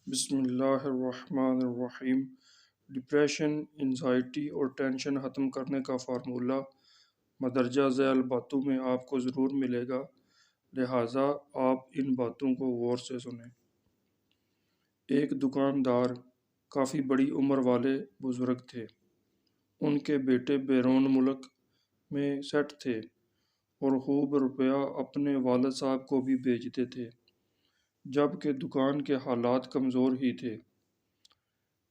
بسم اللہ الرحمن الرحیم۔ ڈپریشن، انزائٹی اور ٹینشن ختم کرنے کا فارمولہ مدرجہ ذیل باتوں میں آپ کو ضرور ملے گا، لہٰذا آپ ان باتوں کو غور سے سنیں۔ ایک دکاندار کافی بڑی عمر والے بزرگ تھے۔ ان کے بیٹے بیرون ملک میں سیٹ تھے اور خوب روپیہ اپنے والد صاحب کو بھی بھیجتے تھے، جبکہ دکان کے حالات کمزور ہی تھے،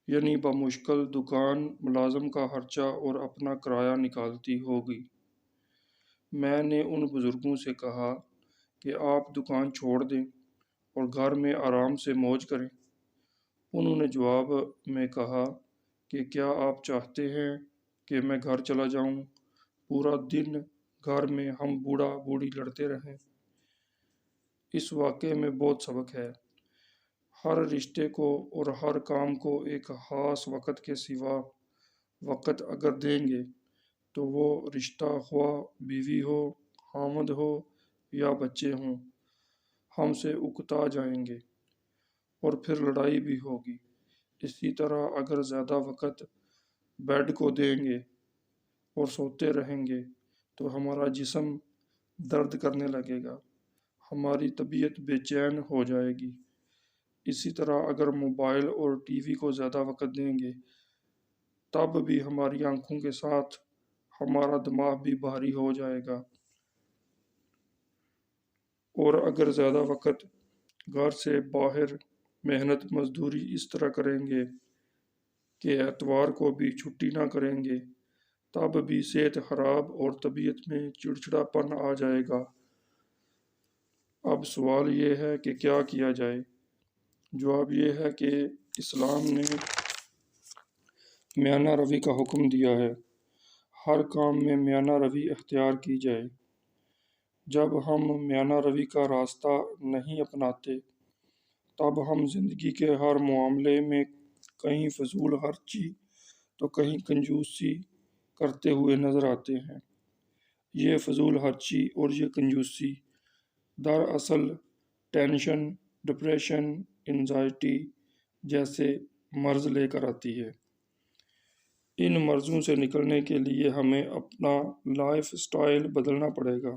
یعنی بمشکل دکان ملازم کا خرچہ اور اپنا کرایہ نکالتی ہوگی۔ میں نے ان بزرگوں سے کہا کہ آپ دکان چھوڑ دیں اور گھر میں آرام سے موج کریں۔ انہوں نے جواب میں کہا کہ کیا آپ چاہتے ہیں کہ میں گھر چلا جاؤں؟ پورا دن گھر میں ہم بوڑھا بوڑھی لڑتے رہیں۔ اس واقعے میں بہت سبق ہے۔ ہر رشتے کو اور ہر کام کو ایک خاص وقت کے سوا وقت اگر دیں گے تو وہ رشتہ خواہ بیوی ہو، خاوند ہو یا بچے ہوں، ہم سے اکتا جائیں گے اور پھر لڑائی بھی ہوگی۔ اسی طرح اگر زیادہ وقت بیڈ کو دیں گے اور سوتے رہیں گے تو ہمارا جسم درد کرنے لگے گا، ہماری طبیعت بے چین ہو جائے گی۔ اسی طرح اگر موبائل اور ٹی وی کو زیادہ وقت دیں گے تب بھی ہماری آنکھوں کے ساتھ ہمارا دماغ بھی بھاری ہو جائے گا، اور اگر زیادہ وقت گھر سے باہر محنت مزدوری اس طرح کریں گے کہ اتوار کو بھی چھٹی نہ کریں گے تب بھی صحت خراب اور طبیعت میں چڑچڑاپن آ جائے گا۔ اب سوال یہ ہے کہ کیا کیا جائے؟ جواب یہ ہے کہ اسلام نے میانہ روی کا حکم دیا ہے۔ ہر کام میں میانہ روی اختیار کی جائے۔ جب ہم میانہ روی کا راستہ نہیں اپناتے تب ہم زندگی کے ہر معاملے میں کہیں فضول خرچی تو کہیں کنجوسی کرتے ہوئے نظر آتے ہیں۔ یہ فضول خرچی اور یہ کنجوسی دراصل ٹینشن، ڈپریشن، انزائٹی جیسے مرض لے کر آتی ہے۔ ان مرضوں سے نکلنے کے لیے ہمیں اپنا لائف سٹائل بدلنا پڑے گا۔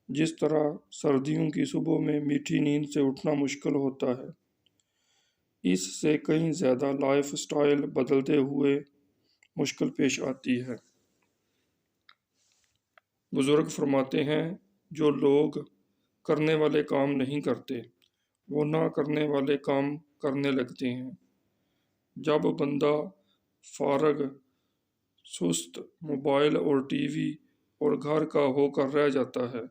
جس طرح سردیوں کی صبح میں میٹھی نیند سے اٹھنا مشکل ہوتا ہے، اس سے کہیں زیادہ لائف سٹائل بدلتے ہوئے مشکل پیش آتی ہے۔ بزرگ فرماتے ہیں، جو لوگ کرنے والے کام نہیں کرتے وہ نہ کرنے والے کام کرنے لگتے ہیں۔ جب بندہ فارغ، سست، موبائل اور ٹی وی اور گھر کا ہو کر رہ جاتا ہے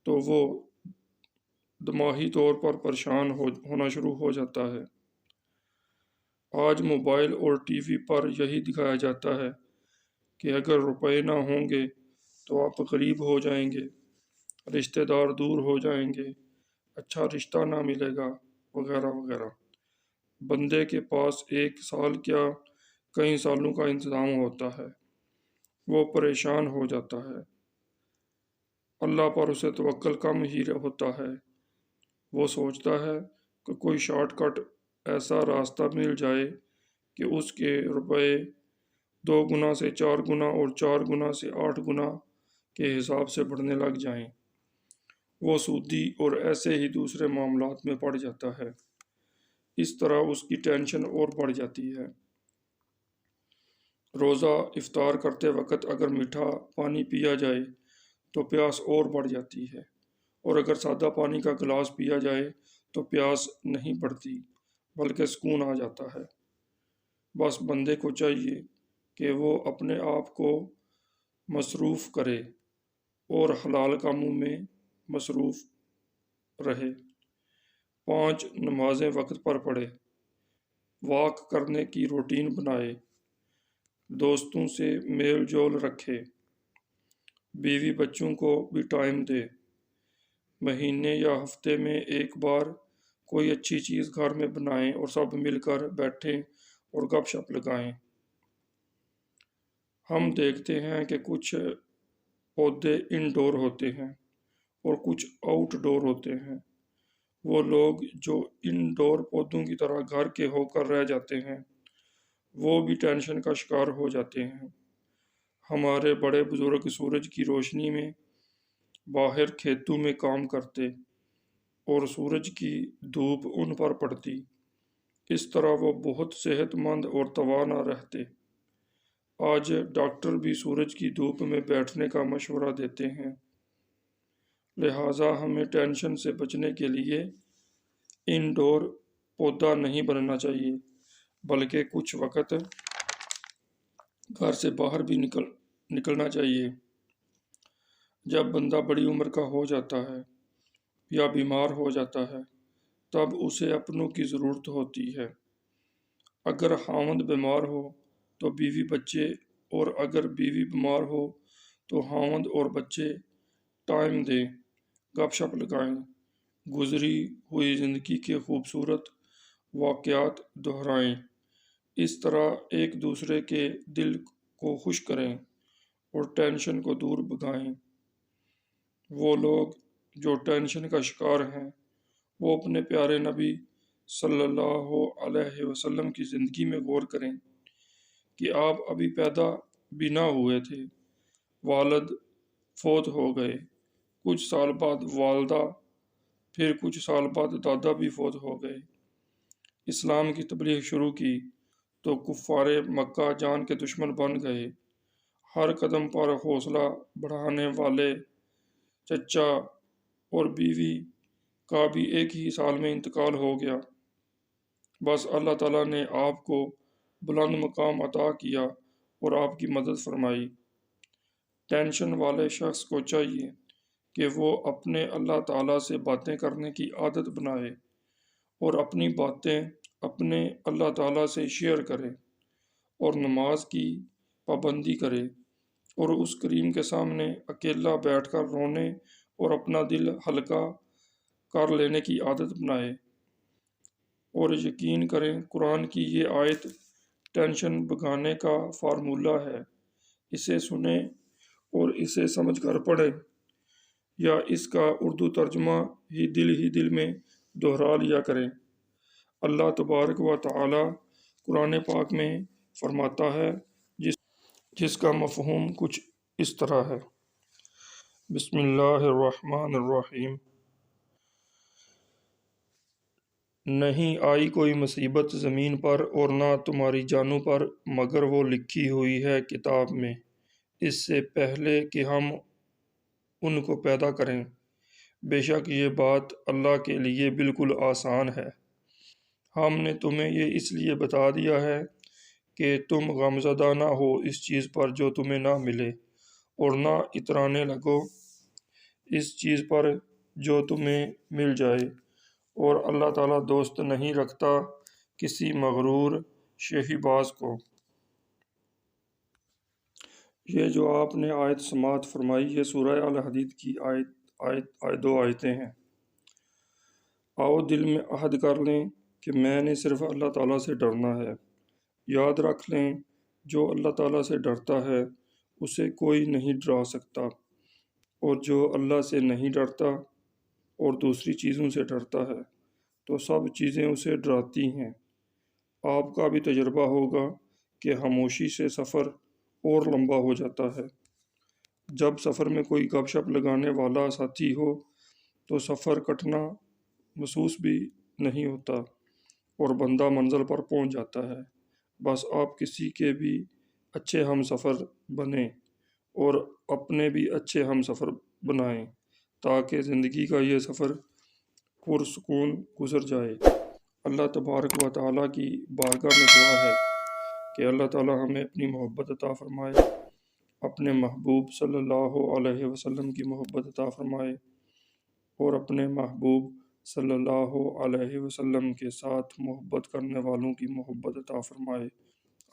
تو وہ دماغی طور پر پریشان ہونا شروع ہو جاتا ہے۔ آج موبائل اور ٹی وی پر یہی دکھایا جاتا ہے کہ اگر روپے نہ ہوں گے تو آپ غریب ہو جائیں گے، رشتہ دار دور ہو جائیں گے، اچھا رشتہ نہ ملے گا، وغیرہ وغیرہ۔ بندے کے پاس ایک سال کیا کئی سالوں کا انتظام ہوتا ہے، وہ پریشان ہو جاتا ہے۔ اللہ پر اسے توکل کم ہی ہوتا ہے۔ وہ سوچتا ہے کہ کوئی شارٹ کٹ ایسا راستہ مل جائے کہ اس کے روپے 2 گنا سے 4 گنا اور 4 گنا سے 8 گنا کے حساب سے بڑھنے لگ جائیں۔ وہ سودی اور ایسے ہی دوسرے معاملات میں پڑ جاتا ہے۔ اس طرح اس کی ٹینشن اور بڑھ جاتی ہے۔ روزہ افطار کرتے وقت اگر میٹھا پانی پیا جائے تو پیاس اور بڑھ جاتی ہے، اور اگر سادہ پانی کا گلاس پیا جائے تو پیاس نہیں بڑھتی بلکہ سکون آ جاتا ہے۔ بس بندے کو چاہیے کہ وہ اپنے آپ کو مصروف کرے اور حلال کاموں میں مصروف رہے، 5 نمازیں وقت پر پڑھے، واک کرنے کی روٹین بنائے، دوستوں سے میل جول رکھے، بیوی بچوں کو بھی ٹائم دے، مہینے یا ہفتے میں ایک بار کوئی اچھی چیز گھر میں بنائیں اور سب مل کر بیٹھیں اور گپ شپ لگائیں۔ ہم دیکھتے ہیں کہ کچھ پودے انڈور ہوتے ہیں اور کچھ آؤٹ ڈور ہوتے ہیں، وہ لوگ جو انڈور پودوں کی طرح گھر کے ہو کر رہ جاتے ہیں وہ بھی ٹینشن کا شکار ہو جاتے ہیں۔ ہمارے بڑے بزرگ سورج کی روشنی میں باہر کھیتوں میں کام کرتے اور سورج کی دھوپ ان پر پڑتی، اس طرح وہ بہت صحت مند اور توانا رہتے۔ آج ڈاکٹر بھی سورج کی دھوپ میں بیٹھنے کا مشورہ دیتے ہیں۔ لہٰذا ہمیں ٹینشن سے بچنے کے لیے انڈور پودا نہیں بننا چاہیے، بلکہ کچھ وقت گھر سے باہر بھی نکلنا چاہیے۔ جب بندہ بڑی عمر کا ہو جاتا ہے یا بیمار ہو جاتا ہے تب اسے اپنوں کی ضرورت ہوتی ہے۔ اگر خاوند بیمار ہو تو بیوی بچے، اور اگر بیوی بیمار ہو تو خاوند اور بچے ٹائم دیں، گپ شپ لگائیں، گزری ہوئی زندگی کے خوبصورت واقعات دہرائیں۔ اس طرح ایک دوسرے کے دل کو خوش کریں اور ٹینشن کو دور بھگائیں۔ وہ لوگ جو ٹینشن کا شکار ہیں وہ اپنے پیارے نبی صلی اللہ علیہ وسلم کی زندگی میں غور کریں کہ آپ ابھی پیدا بھی نہ ہوئے تھے، والد فوت ہو گئے، کچھ سال بعد والدہ، پھر کچھ سال بعد دادا بھی فوت ہو گئے۔ اسلام کی تبلیغ شروع کی تو کفار مکہ جان کے دشمن بن گئے۔ ہر قدم پر حوصلہ بڑھانے والے چچا اور بیوی کا بھی ایک ہی سال میں انتقال ہو گیا۔ بس اللہ تعالیٰ نے آپ کو بلند مقام عطا کیا اور آپ کی مدد فرمائی۔ ٹینشن والے شخص کو چاہیے کہ وہ اپنے اللہ تعالیٰ سے باتیں کرنے کی عادت بنائے اور اپنی باتیں اپنے اللہ تعالیٰ سے شیئر کرے اور نماز کی پابندی کرے اور اس کریم کے سامنے اکیلا بیٹھ کر رونے اور اپنا دل ہلکا کر لینے کی عادت بنائے۔ اور یقین کریں قرآن کی یہ آیت ٹینشن بھگانے کا فارمولہ ہے۔ اسے سنیں اور اسے سمجھ کر پڑھیں یا اس کا اردو ترجمہ ہی دل میں دہرا لیا کریں۔ اللہ تبارک و تعالی قرآن پاک میں فرماتا ہے جس کا مفہوم کچھ اس طرح ہے۔ بسم اللہ الرحمن الرحیم۔ نہیں آئی کوئی مصیبت زمین پر اور نہ تمہاری جانوں پر مگر وہ لکھی ہوئی ہے کتاب میں اس سے پہلے کہ ہم ان کو پیدا کریں۔ بے شک یہ بات اللہ کے لیے بالکل آسان ہے۔ ہم نے تمہیں یہ اس لیے بتا دیا ہے کہ تم غمزدہ نہ ہو اس چیز پر جو تمہیں نہ ملے، اور نہ اترانے لگو اس چیز پر جو تمہیں مل جائے، اور اللہ تعالیٰ دوست نہیں رکھتا کسی مغرور شیخی باز کو۔ یہ جو آپ نے آیت سماعت فرمائی یہ سورہ الحدید کی دو آیتیں ہیں۔ آؤ دل میں عہد کر لیں کہ میں نے صرف اللہ تعالیٰ سے ڈرنا ہے۔ یاد رکھ لیں جو اللہ تعالیٰ سے ڈرتا ہے اسے کوئی نہیں ڈرا سکتا، اور جو اللہ سے نہیں ڈرتا اور دوسری چیزوں سے ڈرتا ہے تو سب چیزیں اسے ڈراتی ہیں۔ آپ کا بھی تجربہ ہوگا کہ خاموشی سے سفر اور لمبا ہو جاتا ہے۔ جب سفر میں کوئی گپ شپ لگانے والا ساتھی ہو تو سفر کٹنا محسوس بھی نہیں ہوتا اور بندہ منزل پر پہنچ جاتا ہے۔ بس آپ کسی کے بھی اچھے ہم سفر بنیں اور اپنے بھی اچھے ہم سفر بنائیں تاکہ زندگی کا یہ سفر پرسکون گزر جائے۔ اللہ تبارک و تعالیٰ کی بارگاہ میں دعا ہے کہ اللہ تعالیٰ ہمیں اپنی محبت عطا فرمائے، اپنے محبوب صلی اللہ علیہ وسلم کی محبت عطا فرمائے اور اپنے محبوب صلی اللہ علیہ وسلم کے ساتھ محبت کرنے والوں کی محبت عطا فرمائے۔